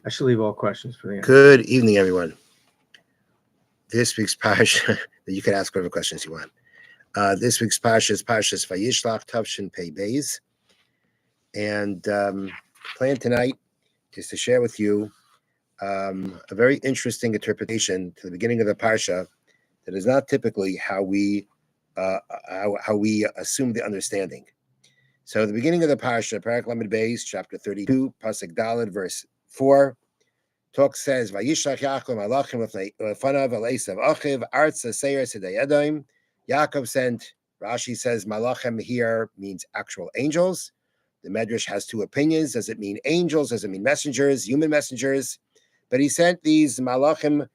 I should leave all questions for the end. Good evening, everyone. This week's parsha, you can ask whatever questions you want. This week's parsha is Parshas Vayishlach, Tavshin Pei Beis. And plan tonight is to share with you a very interesting interpretation to the beginning of the parsha that is not typically how we assume the understanding. So the beginning of the parsha, Parak Lamed Beis, chapter 32, Pasuk Daled, verse 4, says, Vayishlach Yaakov malachim lefanav el Esav achiv artza seir sedei Edom. Yaakov sent, Rashi says, malachim here means actual angels. The Medrash has two opinions. Does it mean angels? Does it mean messengers, human messengers? But he sent these malachim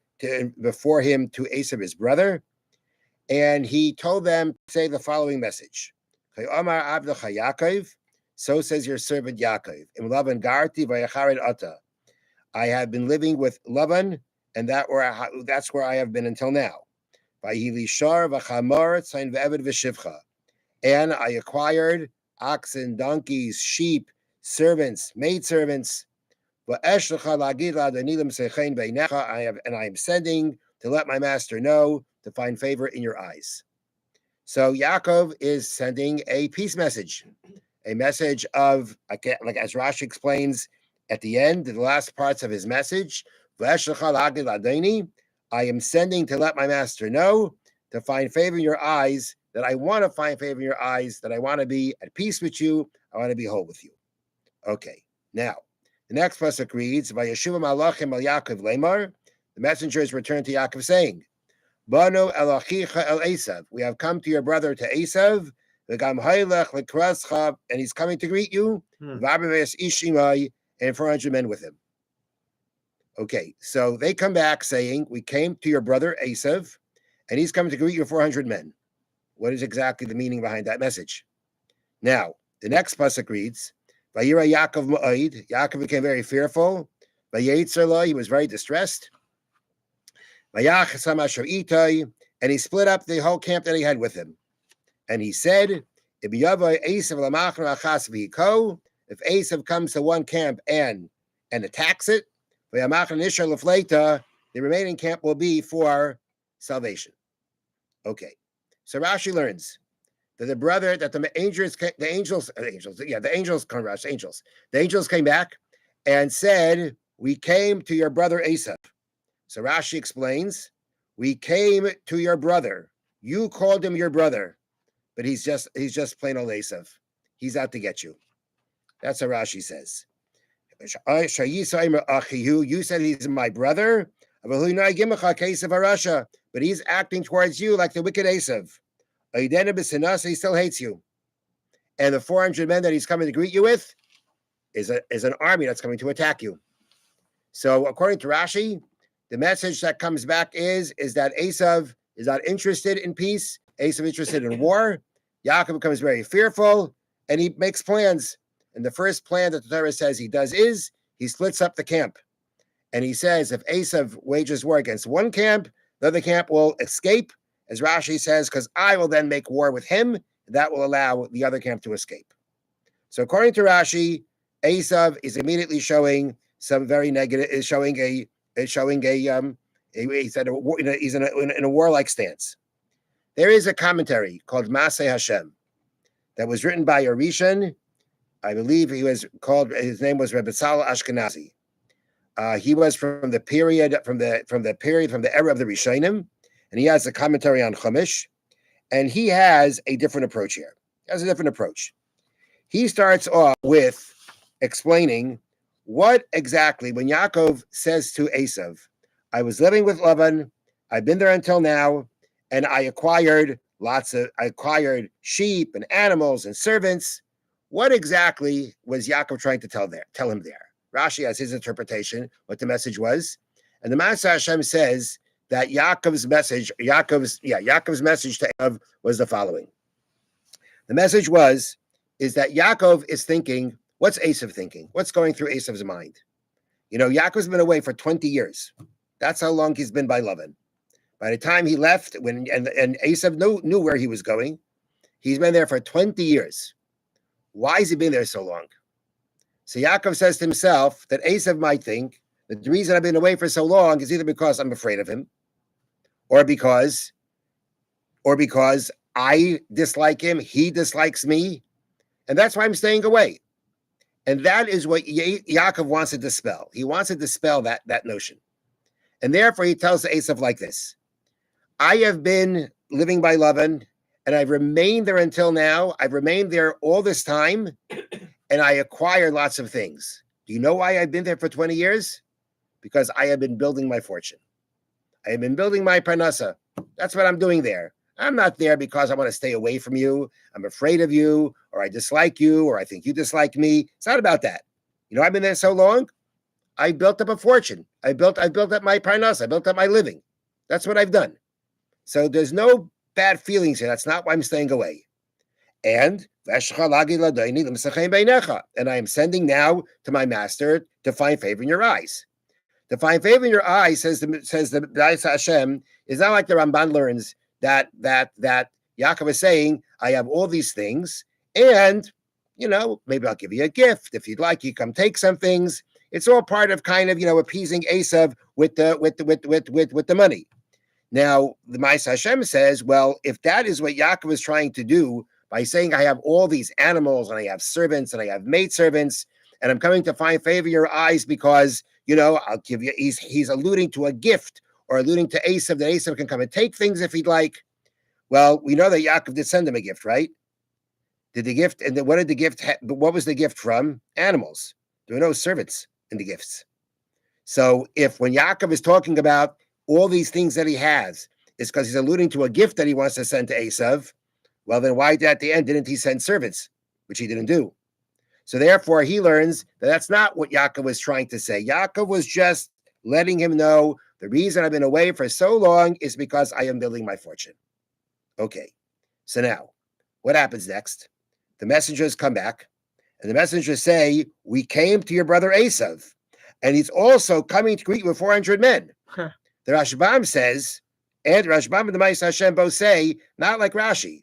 before him to Esav, his brother, and he told them to say the following message. Omar Abdecha Yaakov, so says your servant Yaakov. Im Lavan garti vayachared ata. I have been living with Lavan, and that's where I have been until now. Vayilishar v'chamor tzayin ve'eved v'shivcha. And I acquired oxen, donkeys, sheep, servants, maidservants. I am sending to let my master know to find favor in your eyes. So Yaakov is sending a peace message, a message of, like as Rashi explains at the end, the last parts of his message, I am sending to let my master know to find favor in your eyes, that I want to find favor in your eyes, that I want to be at peace with you, I want to be whole with you. Okay, now, the next pasuk reads, Vayeshuva malachim al Yaakov lemar, the messengers returned to Yaakov saying, Banu el achicha el Esav, we have come to your brother to Esav, and he's coming to greet you, and 400 men with him. Okay, so they come back saying, we came to your brother Esav, and he's coming to greet you 400 men. What is exactly the meaning behind that message? Now, the next pasuk reads, Vayira Yaakov ma'od, Yaakov became very fearful, Vayetzer he was very distressed, Vayachasam asher itai, and he split up the whole camp that he had with him. And he said, if Esav comes to one camp and attacks it, the remaining camp will be for salvation. Okay, so Rashi learns that the angels came back and said, we came to your brother Esav. So Rashi explains, we came to your brother. You called him your brother, but he's just plain old Esav. He's out to get you. That's what Rashi says. You said he's my brother, but he's acting towards you like the wicked Esav. He still hates you. And the 400 men that he's coming to greet you with is an army that's coming to attack you. So according to Rashi, the message that comes back is that Esav is not interested in peace. Esav is interested in war. Yaakov becomes very fearful, and he makes plans. And the first plan that the Torah says he does is he splits up the camp. And he says if Esav wages war against one camp, the other camp will escape, as Rashi says, because I will then make war with him, and that will allow the other camp to escape. So according to Rashi, Esav is immediately showing some very negative, he's in a warlike stance. There is a commentary called Maseh Hashem that was written by a Rishon. I believe his name was Rebbe Tzal Ashkenazi. He was from the era of the Rishonim, and he has a commentary on Chumash, and he has a different approach here. He starts off with explaining what exactly, when Yaakov says to Esav, I was living with Lavan, I've been there until now, and I acquired sheep and animals and servants. What exactly was Yaakov trying to tell him there? Rashi has his interpretation, what the message was. And the Maseh Hashem says that Yaakov's message to Esav was the following. The message is that Yaakov is thinking, what's Esav thinking? What's going through Esav's mind? Yaakov's been away for 20 years. That's how long he's been by Lavan. By the time he left, and Esav knew where he was going, he's been there for 20 years. Why has he been there so long? So Yaakov says to himself that Esav might think that the reason I've been away for so long is either because I'm afraid of him, or because I dislike him, he dislikes me, and that's why I'm staying away. And that is what Yaakov wants to dispel. He wants to dispel that notion. And therefore he tells Esav like this: I have been living by Lavan, and I've remained there until now. I've remained there all this time, and I acquired lots of things. Do you know why I've been there for 20 years? Because I have been building my fortune. I have been building my parnasa. That's what I'm doing there. I'm not there because I want to stay away from you. I'm afraid of you, or I dislike you, or I think you dislike me. It's not about that. You know, I've been there so long. I built up a fortune. I built up my parnasa. I built up my living. That's what I've done. So there's no bad feelings here. That's not why I'm staying away. And I am sending now to my master to find favor in your eyes. To find favor in your eyes, says the Vayishlach Hashem, is not like the Ramban learns that Yaakov is saying, I have all these things, and maybe I'll give you a gift. If you'd like, you come take some things. It's all part of kind of appeasing Esav with the money. Now, the Vayishlach Hashem says, well, if that is what Yaakov is trying to do by saying I have all these animals and I have servants and I have maidservants, and I'm coming to find favor in your eyes because I'll give you. He's alluding to a gift or alluding to Esav, that Esav can come and take things if he'd like. Well, we know that Yaakov did send him a gift, right? Did the gift, and what did the gift? What was the gift from? Animals. There were no servants in the gifts. So when Yaakov is talking about all these things that he has, it's because he's alluding to a gift that he wants to send to Esav. Well, then why at the end didn't he send servants, which he didn't do? So therefore, he learns that that's not what Yaakov was trying to say. Yaakov was just letting him know the reason I've been away for so long is because I am building my fortune. Okay, so now, what happens next? The messengers come back, and the messengers say, we came to your brother Esav, and he's also coming to greet you with 400 men. Huh. The Rashbam says, and Rashbam and the Vayishlach Hashem both say, not like Rashi,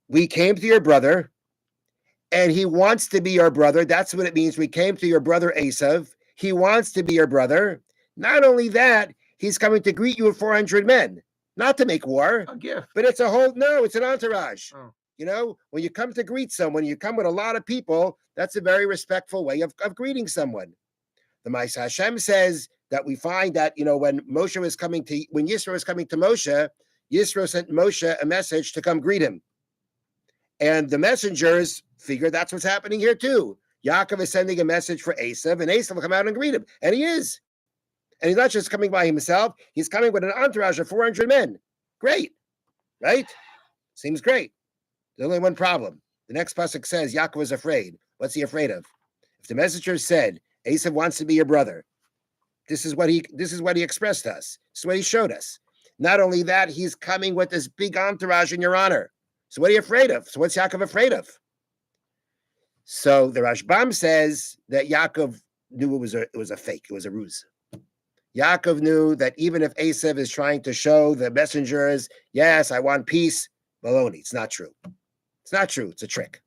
we came to your brother, and he wants to be your brother. That's what it means. We came to your brother Esav. He wants to be your brother. Not only that, he's coming to greet you with 400 men, not to make war. A gift. But it's it's an entourage. Oh. When you come to greet someone, you come with a lot of people. That's a very respectful way of greeting someone. The Vayishlach Hashem says that we find that, when Yisro was coming to Moshe, Yisro sent Moshe a message to come greet him. And the messengers figure that's what's happening here too. Yaakov is sending a message for Esav, and Esav will come out and greet him. And he is. And he's not just coming by himself, he's coming with an entourage of 400 men. Great. Right? Seems great. There's only one problem. The next pasuk says Yaakov is afraid. What's he afraid of? If the messenger said, Esav wants to be your brother, this is what he expressed to us. This is what he showed us. Not only that, he's coming with this big entourage in your honor. So what are you afraid of? So what's Yaakov afraid of? So the Rashbam says that Yaakov knew it was a fake. It was a ruse. Yaakov knew that even if Esav is trying to show the messengers, yes, I want peace, baloney. It's not true. It's not true. It's a trick.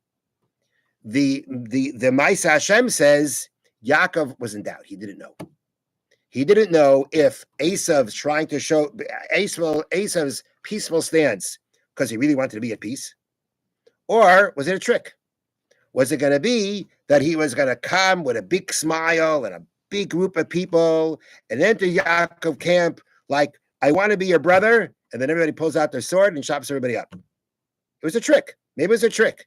The Vayishlach Hashem says Yaakov was in doubt. He didn't know. He didn't know if Esav's trying to show Esav's peaceful stance because he really wanted to be at peace, or was it a trick? Was it going to be that he was going to come with a big smile and a big group of people and enter Yaakov camp like, I want to be your brother, and then everybody pulls out their sword and chops everybody up? It was a trick. Maybe it was a trick.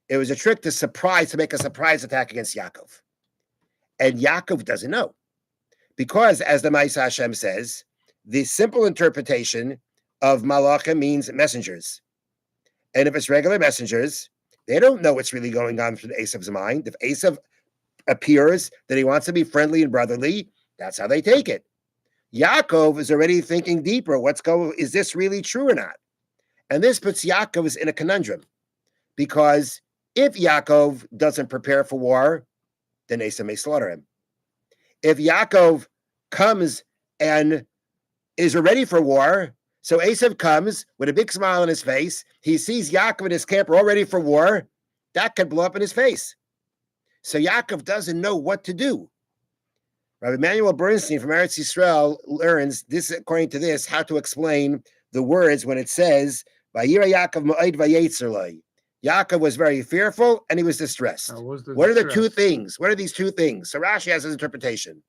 It was a trick to make a surprise attack against Yaakov. And Yaakov doesn't know. Because, as the Vayishlach Hashem says, the simple interpretation of malachim means messengers. And if it's regular messengers, they don't know what's really going on through Esav's mind. If Esav appears that he wants to be friendly and brotherly, that's how they take it. Yaakov is already thinking deeper. Is this really true or not? And this puts Yaakov in a conundrum. Because if Yaakov doesn't prepare for war, then Esav may slaughter him. If Yaakov comes and is ready for war, so Esav comes with a big smile on his face, he sees Yaakov and his camp are all ready for war, that could blow up in his face. So Yaakov doesn't know what to do. Rabbi Emmanuel Bernstein from Eretz Yisrael learns this, according to this, how to explain the words when it says, Vayira Yaakov ma'od vayetzer lo. Yaakov was very fearful and he was distressed. What are the two things? What are these two things? So Rashi has his interpretation.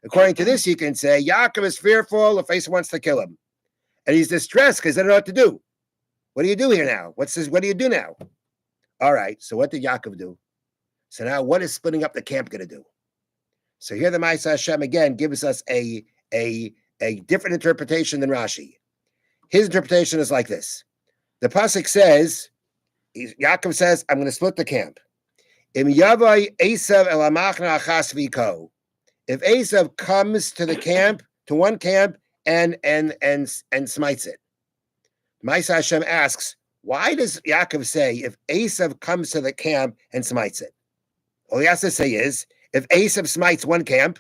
According to this, you can say Yaakov is fearful if Esau wants to kill him. And he's distressed because they don't know what to do. What do you do here now? What do you do now? All right, so what did Yaakov do? So now what is splitting up the camp going to do? So here the Ma'aseh Hashem again gives us a different interpretation than Rashi. His interpretation is like this. The pasuk says, Yaakov says, I'm going to split the camp. Im yavai Esav el hamachna achas v'ko. If Esav comes to the camp, to one camp, and smites it. Ma'aseh Hashem asks, why does Yaakov say if Esav comes to the camp and smites it? All he has to say is, if Esav smites one camp,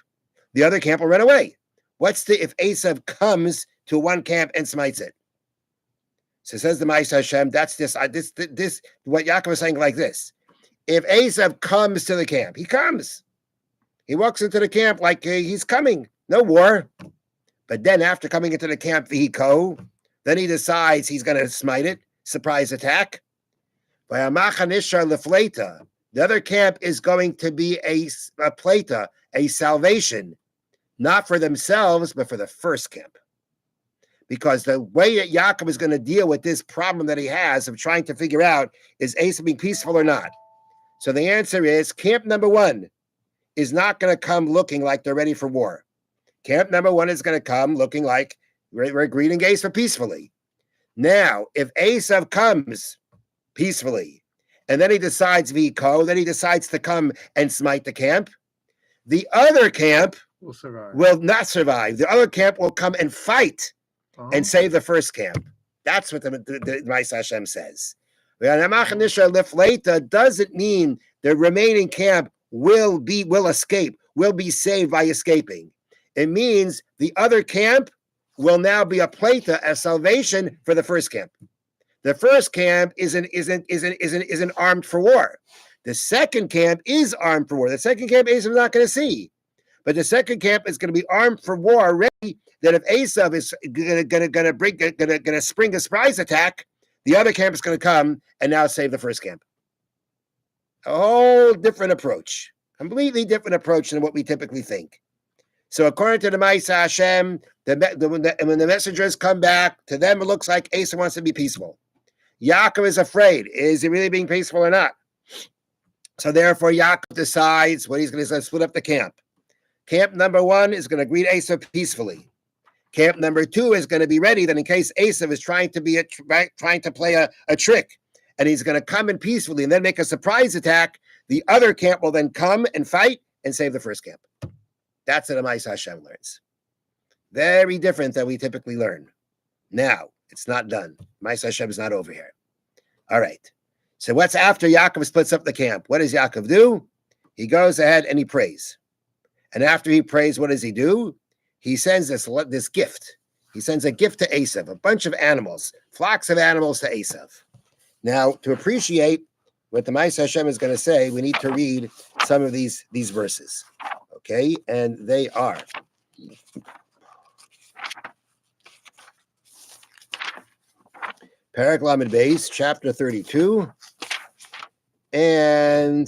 the other camp will run away. What's the if Esav comes to one camp and smites it? So says the Ma'aseh Hashem, that's this what Yaakov is saying like this. If Esav comes to the camp, he comes. He walks into the camp like he's coming. No war. But then after coming into the camp, v'hiko, then he decides he's going to smite it, surprise attack. The other camp is going to be a pleta, a salvation, not for themselves, but for the first camp. Because the way that Yaakov is going to deal with this problem that he has of trying to figure out, is Esau being peaceful or not? So the answer is, camp number one is not going to come looking like they're ready for war. Camp number one is going to come looking like we're greeting Esau peacefully. Now, if Esau comes peacefully, and then he decides then he decides to come and smite the camp, the other camp will not survive. The other camp will come and fight and save the first camp. That's what the Ma'aseh Hashem says. Doesn't mean the remaining camp will escape, will be saved by escaping. It means the other camp will now be a pleta, a salvation for the first camp. The first camp isn't armed for war. The second camp is armed for war. The second camp Esau is not going to see, but the second camp is going to be armed for war, ready. That if Esau is going to spring a surprise attack, the other camp is going to come and now save the first camp. A whole different approach, completely different approach than what we typically think. So according to the Ma'aseh Hashem, when the messengers come back, to them it looks like Esau wants to be peaceful. Yaakov is afraid. Is he really being peaceful or not? So therefore, Yaakov decides what he's going to split up the camp. Camp number one is going to greet Esau peacefully. Camp number two is going to be ready that in case Esau is trying to play a trick, and he's going to come in peacefully and then make a surprise attack, the other camp will then come and fight and save the first camp. That's what the Ma'aseh Hashem learns. Very different than we typically learn. Now, it's not done. Ma'aseh Hashem is not over here. All right. So what's after Yaakov splits up the camp? What does Yaakov do? He goes ahead and he prays. And after he prays, what does he do? He sends this gift. He sends a gift to Esau, a bunch of animals, flocks of animals to Esau. Now, to appreciate what the Ma'aseh Hashem is going to say, we need to read some of these verses. Okay, and they are Perek Lamed Beis, chapter 32, and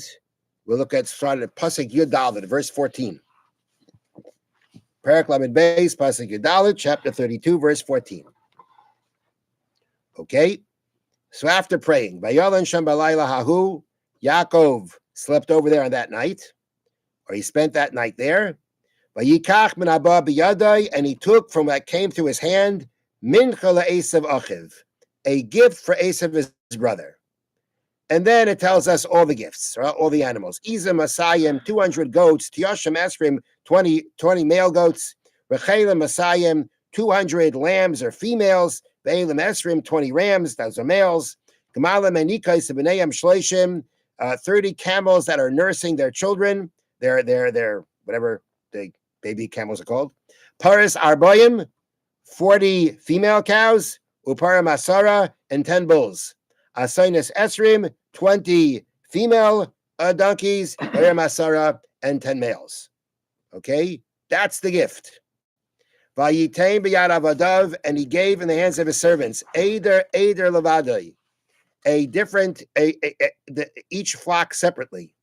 we'll look at starting at Pasuk Yud Daled, verse 14. Perek Lamed Beis, Pasuk Yud Daled, chapter 32, verse 14. Okay, so after praying, Vayolan Shem Balayla Hahu, Yaakov slept over there on that night, or he spent that night there. Vayikach min haba biyadai, and he took from what came to his hand, mincha le'esav achiv, a gift for Esau, his brother. And then it tells us all the gifts, right? All the animals. Izim Masayim, 200 goats. Tiyashim Esrim, 20 male goats. Rechelim Masayim, 200 lambs or females. Ve'elim Esrim, 20 rams, those are males. Gemalim Enikais B'neiam Shloishim, 30 camels that are nursing their children. They're whatever the baby camels are called. Paris Arboyim, 40 female cows. Upara Masara, and 10 bulls. Asainis Esrim, 20 female donkeys. Masara, and 10 males. Okay? That's the gift. Vayitain b'yad avadav, and he gave in the hands of his servants, Eider levadai, each flock separately.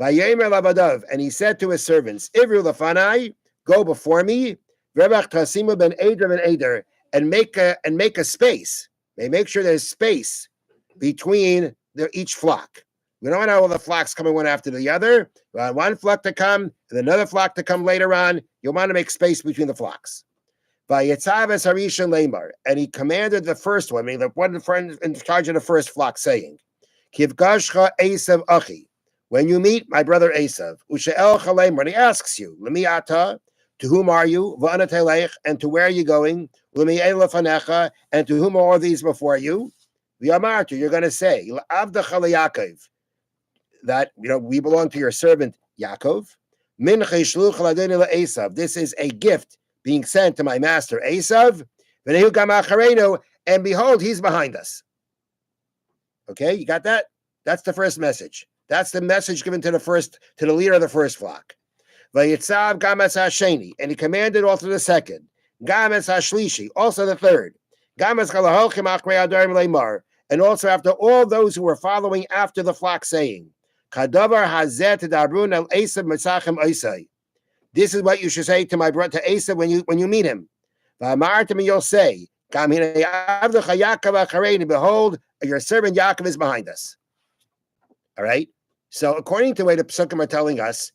Vayemer lavadav, and he said to his servants, Ivru lafanai, go before me, Rebach tasimu ben Eider, and make a space. They make sure there's space between each flock. We don't want all the flocks coming one after the other. We want one flock to come and another flock to come later on. You'll want to make space between the flocks. And he commanded the first one, the one in charge of the first flock, saying, Kivgashcha Esav Achi, when you meet my brother Esav, Ushael Chalem, when he asks you, Lemi ata, to whom are you? Va'ana telech, and to where are you going? Lemi elafanecha, and to whom are all these before you? V'yamartu, you're going to say, Avdacha Yaakov, that we belong to your servant Yaakov. Min cheshluch ladeni leEsav. This is a gift being sent to my master Esav. V'nehu gam acharenu, and behold, he's behind us. Okay, you got that? That's the first message. That's the message given to the leader of the first flock. Vayitzav gamas hasheni, and he commanded also the second. Gamas hashlishi, also the third. Gamas chalaholchim achrei adarim leimar, and also after all those who were following after the flock, saying, Kadavar hazet dabrun el Esav mitzachem Eisai. This is what you should say to my brother to Esav when you meet him. V'amartem, you'll say, Gam hinei avdecha Yaakov achareinu, behold, your servant Yaakov is behind us. All right. So according to the way the Psukim are telling us,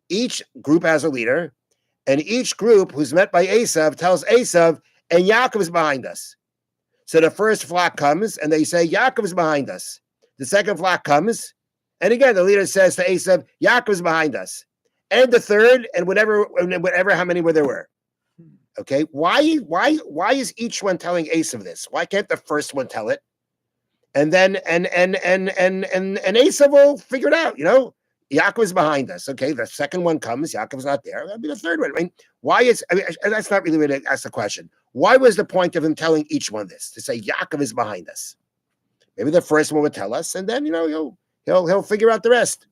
each group has a leader, and each group who's met by Esav tells Esav, and Yaakov is behind us. So the first flock comes, and they say, Yaakov is behind us. The second flock comes, and again, the leader says to Esav, Yaakov is behind us. And the third, and whatever how many there were. Okay, why is each one telling Esav this? Why can't the first one tell it? And then and Esav will figure it out, Yaakov is behind us. Okay, the second one comes, Yaakov's not there. That'll be the third one. That's not really to ask the question. Why was the point of him telling each one this? To say Yaakov is behind us. Maybe the first one would tell us, and then he'll figure out the rest.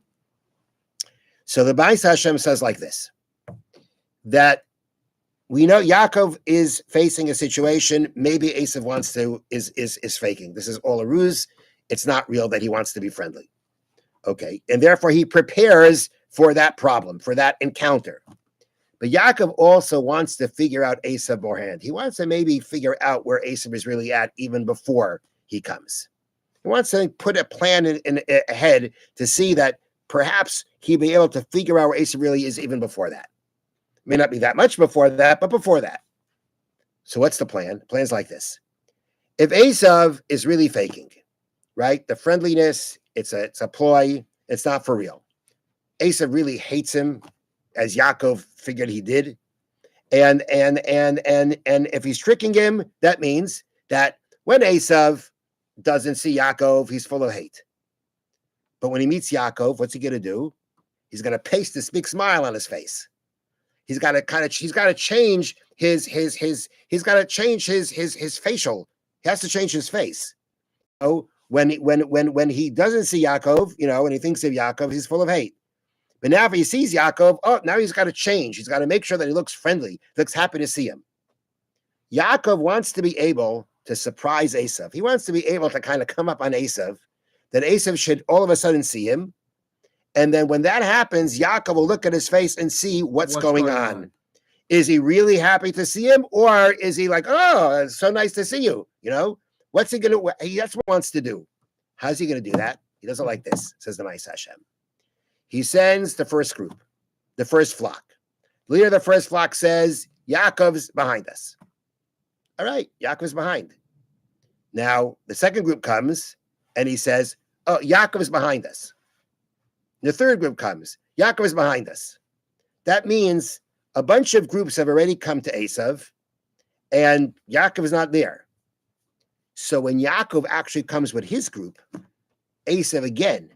So the Bais Hashem says like this, that we know Yaakov is facing a situation maybe Esav is faking. This is all a ruse. It's not real that he wants to be friendly. Okay, and therefore he prepares for that problem, for that encounter. But Yaakov also wants to figure out Esav beforehand. He wants to maybe figure out where Esav is really at even before he comes. He wants to put a plan in ahead to see that perhaps he'll be able to figure out where Esav really is even before that. May not be that much before that, but before that. So what's the plan? The plan's like this. If Esav is really faking, right? The friendliness, it's a ploy, it's not for real. Esav really hates him, as Yaakov figured he did. And if he's tricking him, that means that when Esav doesn't see Yaakov, he's full of hate. But when he meets Yaakov, what's he going to do? He's going to paste this big smile on his face. He's got to change his facial. He has to change his face. So when he doesn't see Yaakov, when he thinks of Yaakov, he's full of hate. But now if he sees Yaakov, now he's got to change. He's got to make sure that he looks friendly, looks happy to see him. Yaakov wants to be able to surprise Esav. He wants to be able to kind of come up on Esav, that Esav should all of a sudden see him. And then when that happens, Yaakov will look at his face and see what's going on. Is he really happy to see him? Or is he like, oh, it's so nice to see you? What's he going to, that's what he wants to do. How's he going to do that? He does it like this, says the Ma'is Hashem. He sends the first group, the first flock. The leader of the first flock says, Yaakov's behind us. All right, Yaakov's behind. Now, the second group comes and he says, oh, Yaakov is behind us. The third group comes. Yaakov is behind us. That means a bunch of groups have already come to Esav, and Yaakov is not there. So when Yaakov actually comes with his group, Esav again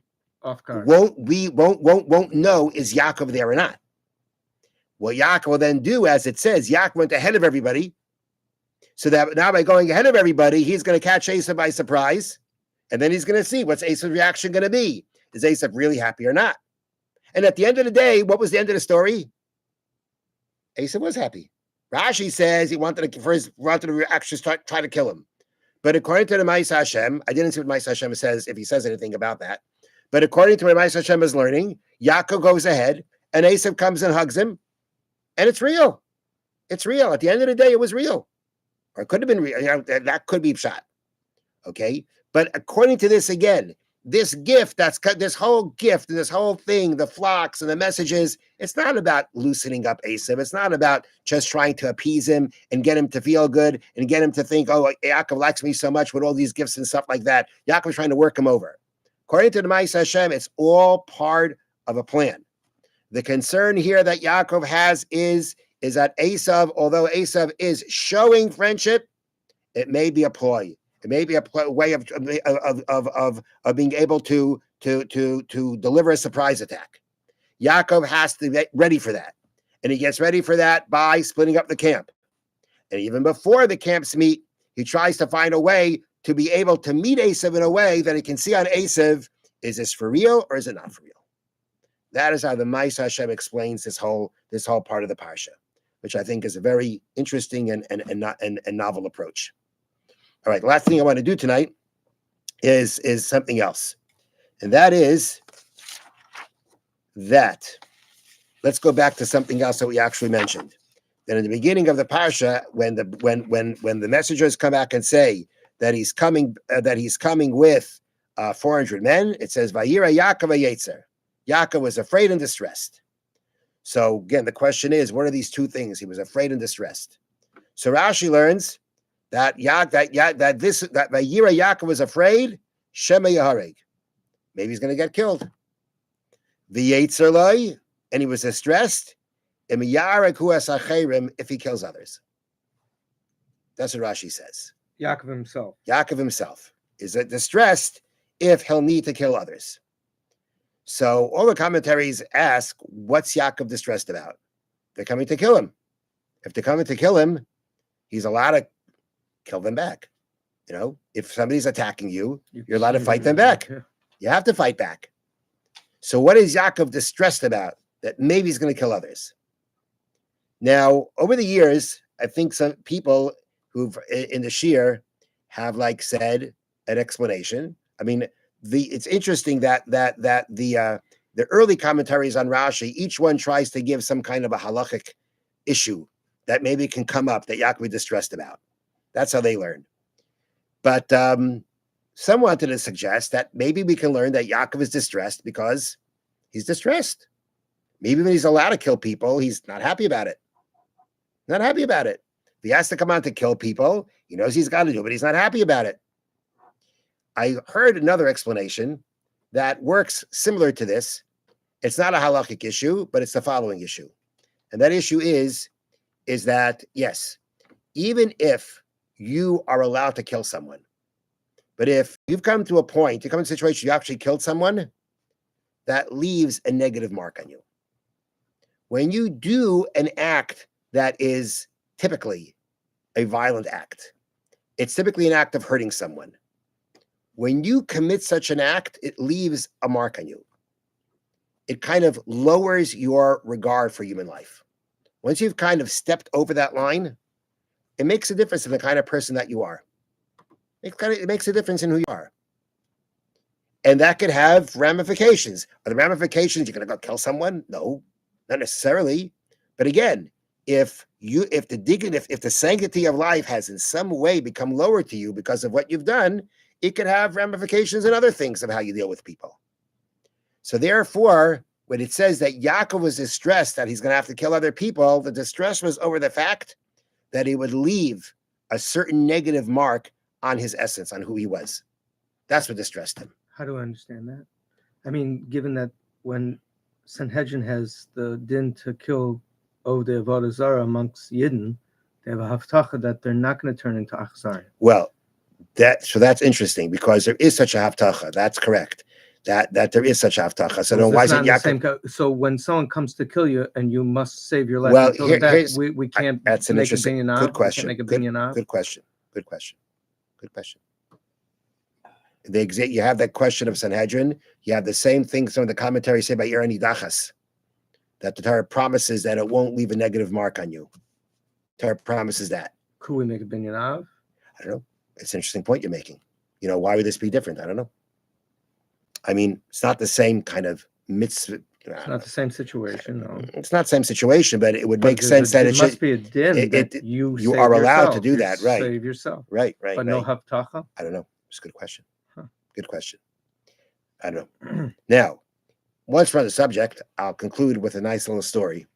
won't know is Yaakov there or not. What Yaakov will then do, as it says, Yaakov went ahead of everybody, so that now by going ahead of everybody, he's going to catch Esav by surprise, and then he's going to see what's Esav's reaction going to be. Is Esav really happy or not? And at the end of the day, what was the end of the story? Esav was happy. Rashi says he wanted to actually try to kill him. But according to the Ma'aseh Hashem, I didn't see what Ma'aseh Hashem says, if he says anything about that. But according to what Ma'aseh Hashem is learning, Yaakov goes ahead, and Esav comes and hugs him, and it's real. It's real. At the end of the day, it was real. Or it could have been real. That could be shot. Okay? But according to this, again, this gift, this whole gift, this whole thing, the flocks and the messages, it's not about loosening up Esav. It's not about just trying to appease him and get him to feel good and get him to think, oh, Yaakov likes me so much with all these gifts and stuff like that. Yaakov's trying to work him over. According to the Ma'aseh Hashem, it's all part of a plan. The concern here that Yaakov has is that Esav, although Esav is showing friendship, it may be a ploy. It may be a way of being able to deliver a surprise attack. Yaakov has to get ready for that. And he gets ready for that by splitting up the camp. And even before the camps meet, he tries to find a way to be able to meet Esav in a way that he can see on Esav, is this for real or is it not for real? That is how the Ma'aseh Hashem explains this whole part of the Parsha, which I think is a very interesting and novel approach. All right, last thing I want to do tonight is something else. And that is that. Let's go back to something else that we actually mentioned. That in the beginning of the Parsha, when the messengers come back and say that he's coming with 400 men, it says Vayira Yaakov Yetzer. Yaakov was afraid and distressed. So again, the question is, what are these two things? He was afraid and distressed. So Rashi learns that Vayira Yaakov was afraid, Shema Yahareg. Maybe he's going to get killed. V'yetzer loy, and he was distressed, if he kills others. That's what Rashi says. Yaakov himself is distressed if he'll need to kill others. So all the commentaries ask, what's Yaakov distressed about? They're coming to kill him. If they're coming to kill him, he's allowed to kill them back. You know, if somebody's attacking you, you're allowed to fight them back. You have to fight back. So what is Yaakov distressed about? That maybe he's going to kill others. Now, over the years, I think some people who've in the Shir have said an explanation. I mean, it's interesting that the early commentaries on Rashi, each one tries to give some kind of a halachic issue that maybe can come up that Yaakov is distressed about. That's how they learn. But some wanted to suggest that maybe we can learn that Yaakov is distressed because he's distressed. Maybe when he's allowed to kill people, he's not happy about it. Not happy about it. If he has to come on to kill people, he knows he's got to do it, but he's not happy about it. I heard another explanation that works similar to this. It's not a halachic issue, but it's the following issue. And that issue is that, yes, even if you are allowed to kill someone, but if you've come to a point, you come in a situation you actually killed someone, that leaves a negative mark on you. When you do an act that is typically a violent act, it's typically an act of hurting someone. When you commit such an act, it leaves a mark on you. It kind of lowers your regard for human life. Once you've kind of stepped over that line, it makes a difference in the kind of person that you are. It makes a difference in who you are. And that could have ramifications. Are the ramifications you're going to go kill someone? No, not necessarily. But again, if the sanctity of life has in some way become lower to you because of what you've done, it could have ramifications and other things of how you deal with people. So therefore, when it says that Yaakov was distressed that he's going to have to kill other people, the distress was over the fact that he would leave a certain negative mark on his essence, on who he was. That's what distressed him. How do I understand that? I mean, given that when Sanhedrin has the din to kill over the Avodah Zarah amongst Yidden, they have a haftacha that they're not going to turn into Achzarim. Well, that's interesting because there is such a haftacha. That's correct. That there is such a haftacha. So then why is it Yaakov? So when someone comes to kill you and you must save your life, well, we can't. That's an interesting. Good question. Good question. You have that question of Sanhedrin. You have the same thing some of the commentaries say about Irani Dachas. that the Torah promises that it won't leave a negative mark on you. Torah promises that. Could we make a binyan av? I don't know. It's an interesting point you're making. Why would this be different? I don't know. I mean, it's not the same kind of mitzvah. It's not the same situation, no. It's not the same situation, but it would But make sense that it must be a din that you save are allowed yourself. to do that, right? Save yourself. Right. But no havtacha? I don't know. It's a good question. Huh. Good question. I don't know. Now, once we're on the subject, I'll conclude with a nice little story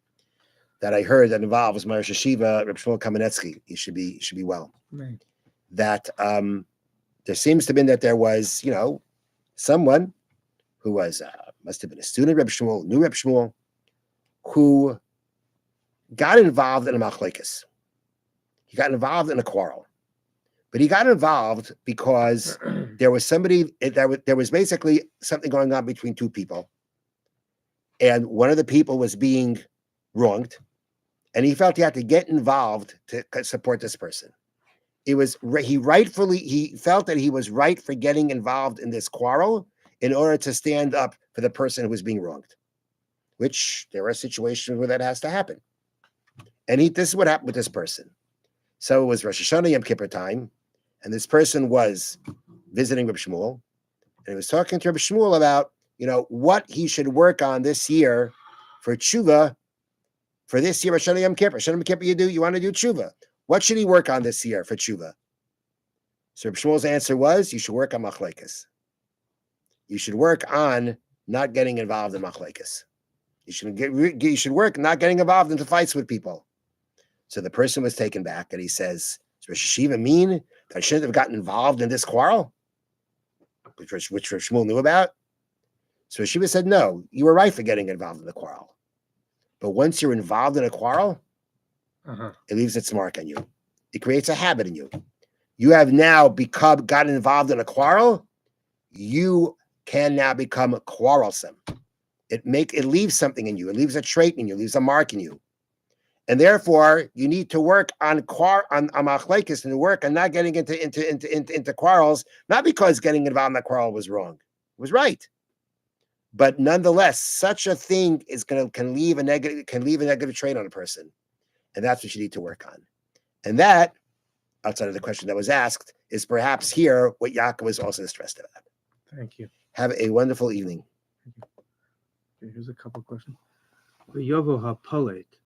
that I heard that involves my Rosh Hashiva, Reb Shmuel Kamenetsky. He should be well. Right. That there seems to have been that there was, someone who was must have been a student of Reb Shmuel, knew Reb Shmuel, who got involved in a machlekes. He got involved in a quarrel, but he got involved because there was there was basically something going on between two people, and one of the people was being wronged, and he felt he had to get involved to support this person. He felt that he was right for getting involved in this quarrel in order to stand up for the person who was being wronged, which there are situations where that has to happen. And this is what happened with this person. So it was Rosh Hashanah Yom Kippur time, and this person was visiting Reb Shmuel, and he was talking to Reb Shmuel about, what he should work on this year for tshuva. For this year, Rosh Hashanah Yom Kippur. Rosh Hashanah Yom Kippur, you want to do tshuva. What should he work on this year for tshuva? So Reb Shmuel's answer was, you should work on machlekes. You should work on not getting involved in machlekes. You should work not getting involved into fights with people. So the person was taken back, and he says, does Rosh Hashiva mean that I shouldn't have gotten involved in this quarrel, which Reb Shmuel knew about? So Rosh Hashiva said, no, you were right for getting involved in the quarrel. But once you're involved in a quarrel, it leaves its mark on you. It creates a habit in you. You have now gotten involved in a quarrel. You can now become quarrelsome. It leaves something in you. It leaves a trait in you. It leaves a mark in you. And therefore, you need to work on machlekes and work on not getting into quarrels, not because getting involved in the quarrel was wrong. It was right. But nonetheless, such a thing can leave a negative trait on a person. And that's what you need to work on. And that, outside of the question that was asked, is perhaps here what Yaakov was also stressed about. Thank you. Have a wonderful evening. Okay, here's a couple questions.